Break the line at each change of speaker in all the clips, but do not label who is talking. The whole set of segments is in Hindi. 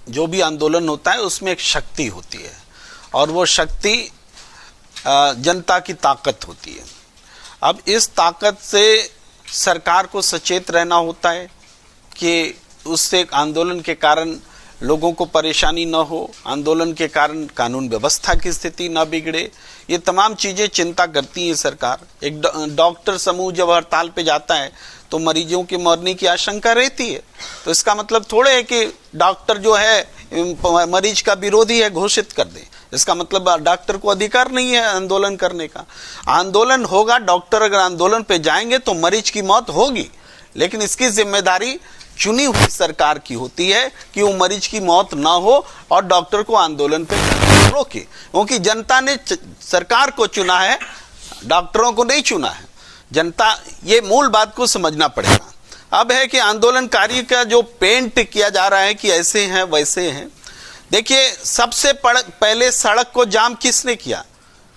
जो भी आंदोलन होता है उसमें एक शक्ति होती है और वो शक्ति जनता की ताकत होती है। अब इस ताकत से सरकार को सचेत रहना होता है कि उससे आंदोलन के कारण लोगों को परेशानी न हो, आंदोलन के कारण कानून व्यवस्था की स्थिति न बिगड़े। ये तमाम चीजें चिंता करती है सरकार। एक डॉक्टर समूह जब हड़ताल पे जाता है तो मरीजों के मरने की आशंका रहती है, तो इसका मतलब थोड़े है कि डॉक्टर जो है मरीज का विरोधी है घोषित कर दे। इसका मतलब डॉक्टर को अधिकार नहीं है आंदोलन करने का। आंदोलन होगा, डॉक्टर अगर आंदोलन पे जाएंगे तो मरीज की मौत होगी, लेकिन इसकी जिम्मेदारी चुनी हुई सरकार की होती है कि वो मरीज की मौत ना हो और डॉक्टर को आंदोलन पे रोके, क्योंकि जनता ने सरकार को चुना है, डॉक्टरों को नहीं चुना है। जनता, ये मूल बात को समझना पड़ेगा। अब है कि आंदोलनकारी का जो पेंट किया जा रहा है कि ऐसे हैं वैसे हैं। देखिए, सबसे पहले सड़क को जाम किसने किया?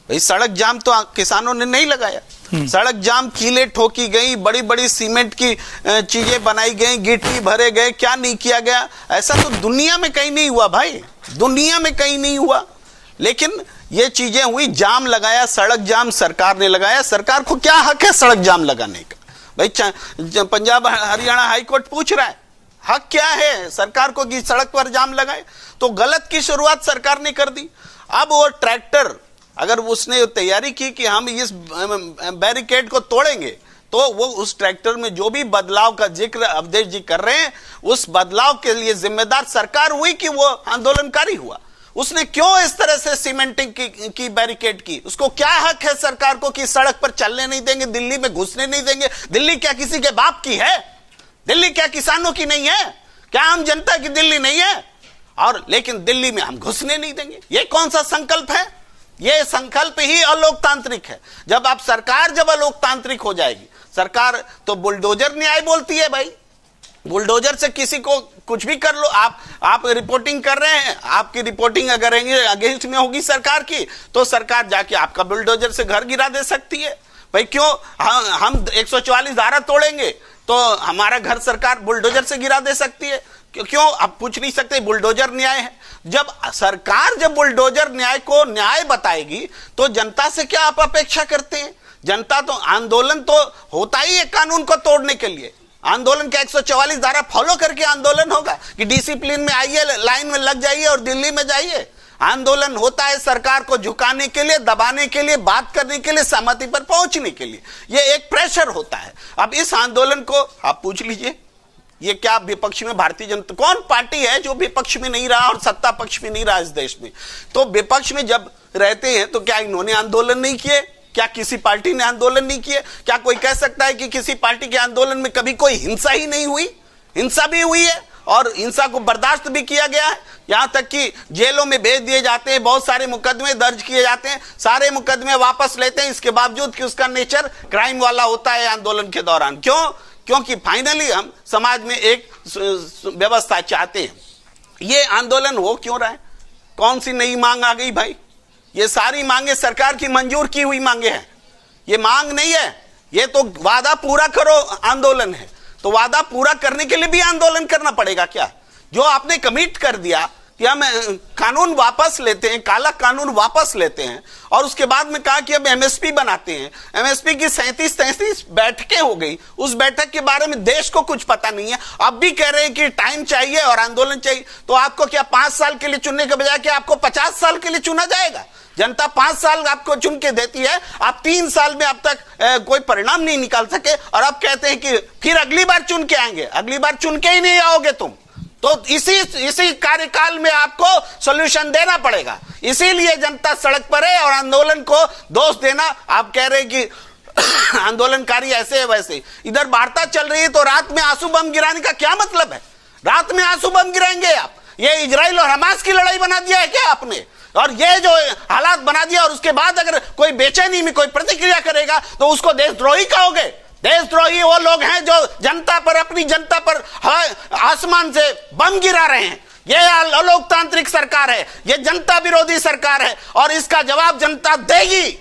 भाई सड़क जाम तो किसानों ने नहीं लगाया। सड़क जाम कीले ठोकी गई, बड़ी बड़ी सीमेंट की चीजें बनाई गई, गिट्टी भरे गए, क्या नहीं किया गया? ऐसा तो दुनिया में कहीं नहीं हुआ भाई, दुनिया में कहीं नहीं हुआ। लेकिन ये चीजें हुई, जाम लगाया, सड़क जाम सरकार ने लगाया। सरकार को क्या हक है सड़क जाम लगाने का? भाई पंजाब हरियाणा हाईकोर्ट पूछ रहा है, हक क्या है सरकार को कि सड़क पर जाम लगाए? तो गलत की शुरुआत सरकार ने कर दी। अब वो ट्रैक्टर, अगर उसने तैयारी की कि हम इस बैरिकेड को तोड़ेंगे, तो वो उस ट्रैक्टर में जो भी बदलाव का जिक्र अवधेश जी कर रहे हैं, उस बदलाव के लिए जिम्मेदार सरकार हुई कि वो आंदोलनकारी हुआ। उसने क्यों इस तरह से सीमेंटिंग की बैरिकेड की? उसको क्या हक है सरकार को कि सड़क पर चलने नहीं देंगे, दिल्ली में घुसने नहीं देंगे? दिल्ली क्या किसी के बाप की है? दिल्ली क्या किसानों की नहीं है? क्या आम जनता की दिल्ली नहीं है? और लेकिन दिल्ली में हम घुसने नहीं देंगे, ये कौन सा संकल्प है? ये संकल्प ही अलोकतांत्रिक है। जब सरकार जब अलोकतांत्रिक हो जाएगी, सरकार तो बुलडोजर न्याय बोलती है भाई। बुलडोजर से किसी को कुछ भी कर लो। आप रिपोर्टिंग कर रहे हैं, आपकी रिपोर्टिंग अगर अगेंस्ट में होगी सरकार की, तो सरकार जाके आपका बुलडोजर से घर गिरा दे सकती है। भाई क्यों हम 144 धारा तोड़ेंगे तो हमारा घर सरकार बुलडोजर से गिरा दे सकती है? क्यों आप पूछ नहीं सकते? बुलडोजर न्याय है। जब सरकार जब बुलडोजर न्याय को न्याय बताएगी तो जनता से क्या आप अपेक्षा करते हैं? जनता तो, आंदोलन तो होता ही है कानून को तोड़ने के लिए। आंदोलन का 144 धारा फॉलो करके आंदोलन होगा कि डिसिप्लिन में आइए, लाइन में लग जाइए और दिल्ली में जाइए। आंदोलन होता है सरकार को झुकाने के लिए, दबाने के लिए, बात करने के लिए, सहमति पर पहुंचने के लिए। यह एक प्रेशर होता है। अब इस आंदोलन को आप पूछ लीजिए, ये क्या विपक्ष में भारतीय जनता, कौन पार्टी है जो विपक्ष में नहीं रहा और सत्ता पक्ष में नहीं रहा इस देश में? तो विपक्ष में जब रहते हैं तो क्या इन्होंने आंदोलन नहीं किए? क्या किसी पार्टी ने आंदोलन नहीं किए? क्या कोई कह सकता है कि किसी पार्टी के आंदोलन में कभी कोई हिंसा ही नहीं हुई? हिंसा भी हुई है और हिंसा को बर्दाश्त भी किया गया है। यहां तक कि जेलों में भेज दिए जाते हैं, बहुत सारे मुकदमे दर्ज किए जाते हैं, सारे मुकदमे वापस लेते हैं, इसके बावजूद कि उसका नेचर क्राइम वाला होता है आंदोलन के दौरान। क्यों? क्योंकि फाइनली हम समाज में एक व्यवस्था चाहते हैं। ये आंदोलन हो क्यों रहा है? कौन सी नई मांग आ गई भाई? ये सारी मांगे सरकार की मंजूर की हुई मांगे हैं। ये मांग नहीं है, ये तो वादा पूरा करो आंदोलन है। तो वादा पूरा करने के लिए भी आंदोलन करना पड़ेगा क्या? जो आपने कमिट कर दिया कि हम कानून वापस लेते हैं, काला कानून वापस लेते हैं, और उसके बाद में कहा कि अब एमएसपी बनाते हैं। एमएसपी की 37 बैठकें हो गई, उस बैठक के बारे में देश को कुछ पता नहीं है। अब भी कह रहे हैं कि टाइम चाहिए और आंदोलन चाहिए। तो आपको क्या 5 साल के लिए चुनने के बजाय क्या आपको 50 साल के लिए चुना जाएगा? जनता 5 साल आपको चुन के देती है, आप 3 साल में अब तक कोई परिणाम नहीं निकाल सके और अब कहते हैं कि फिर अगली बार चुन के आएंगे। अगली बार चुन के ही नहीं आओगे तुम। तो इसी कार्यकाल में आपको सॉल्यूशन देना पड़ेगा। इसीलिए जनता सड़क पर है और आंदोलन को दोष देना, आप कह रहे हैं कि आंदोलनकारी ऐसे है वैसे। इधर वार्ता चल रही है तो रात में आंसू बम गिराने का क्या मतलब है? रात में आंसू बम गिराएंगे आप? ये इजराइल और हमास की लड़ाई बना दिया है क्या आपने? और ये जो हालात बना दिया, और उसके बाद अगर कोई बेचैनी में कोई प्रतिक्रिया करेगा तो उसको देशद्रोही कहोगे? देशद्रोही वो लोग हैं जो जनता पर, अपनी जनता पर आसमान से बम गिरा रहे हैं। ये अलोकतांत्रिक सरकार है, ये जनता विरोधी सरकार है और इसका जवाब जनता देगी।